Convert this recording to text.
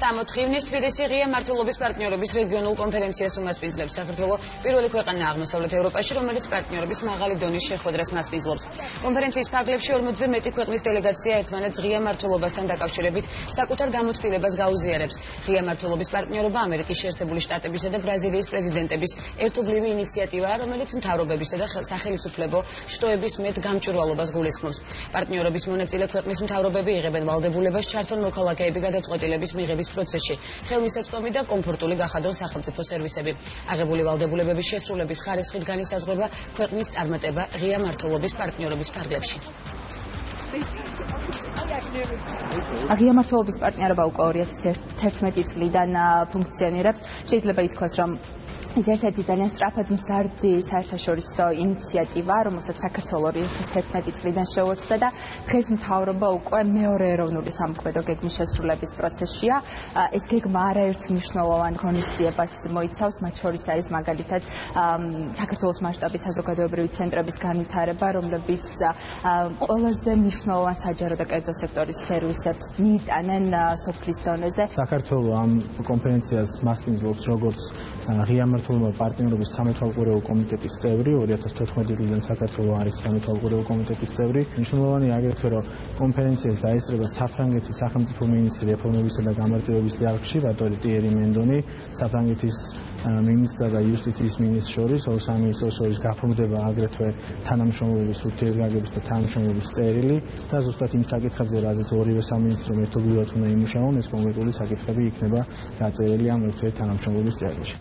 60 ივნის თბილისი ღია მმართველობის პარტნიორობის რეგიონულ კონფერენციას უმასპინძლებს. საქართველოს პირველი ქვეყანა აღმოსავლეთ ევროპაში, რომელიც პარტნიორობის მაღალი დონის შეხვედრას მასპინძლობს. კონფერენციის ფარგლებში 40-ზე მეტი ქვეყნის დელეგაცია ერთმანეთს ღია მმართველობასთან დაკავშირებით საკუთარ გამოცდილებას გაუზიარებს. ღია მმართველობის პარტნიორობა ამერიკის შეერთებული შტატებისა და ბრაზილიის პრეზიდენტების ერთობლივი ინიციატივაა, რომელიც მთავრობებისა და სახელმწიფო შტოების მეტ გამჭვირვალობას გულისხმობს. პარტნიორობის მონაწილე ქვეყნის მთავრობები იღებენ ვალდებულებას ჩართონ მოქალაქეები გადაწყვეტილების მიღების პროცესში, ხელმისაწვდომი და კომფორტული გახადონ სახელმწიფო სერვისები. აღებული ვალდებულების შესრულების ხარისხით განისაზღვრება ქვეყნის წარმატება ღია მმართველობის პარტნიორობის ფარგლებში. ღია მმართველობის პარტნიორობა უკვე 2011 წლიდან ფუნქციონირებს. შეიძლება ითქვას, რომ ეს ერთ-ერთი ძალიან სწრაფად მზარდი საერთაშორისო ინიციატივა, რომელსაც საქართველოს 2011 წლიდან შეუერთდა და დღეს მთავრობა უკვე მეორე ეროვნული სამოქმედო გეგმის შესრულების პროცესშია. ეს გეგმა არაერთ მნიშვნელოვან ღონისძიებას მოიცავს, მათ შორის არის მაგალითად საქართველოს მასშტაბით საზოგადოებრივი ცენტრების განვითარება, რომლებიც ყველაზე მნიშვნელოვან საჯარო და კერძო სექტორის სერვისებს მიიტანენ სოფლის დონეზე. საქართველოს ამ კონფერენციას მასპინძლობს როგორც ღია მმართველობა პარტნიორობის სამეთვალყურეო კომიტეტის წევრი, 2014 წლიდან საქართველოს არის სამეთვალყურეო კომიტეტის წევრი. მნიშვნელოვანია აგრეთვე, რომ კონფერენციას დაესწრება საფრანგეთის სახელმწიფო მინისტრი რეფორმებისა და გამარტივების დარგში, რატორი ტიერი მენდონი, საფრანგეთის მინისტრა და იუსტიციის მინისტრს შორის, ორ სამინისტროს შორის გაფორმდება აგრეთვე თანამშრომლობის ურთიერთგაგების და თანამშრომლობის წერილი და ზუსტად იმ საკითხებზე, რაზეც ორივე სამინისტრო ერთობლივად უნდა იმუშაონ, ეს კონკრეტული საკითხები იქნება გაწერილი ამ ურთიერთთანამშრომლობის წერილში.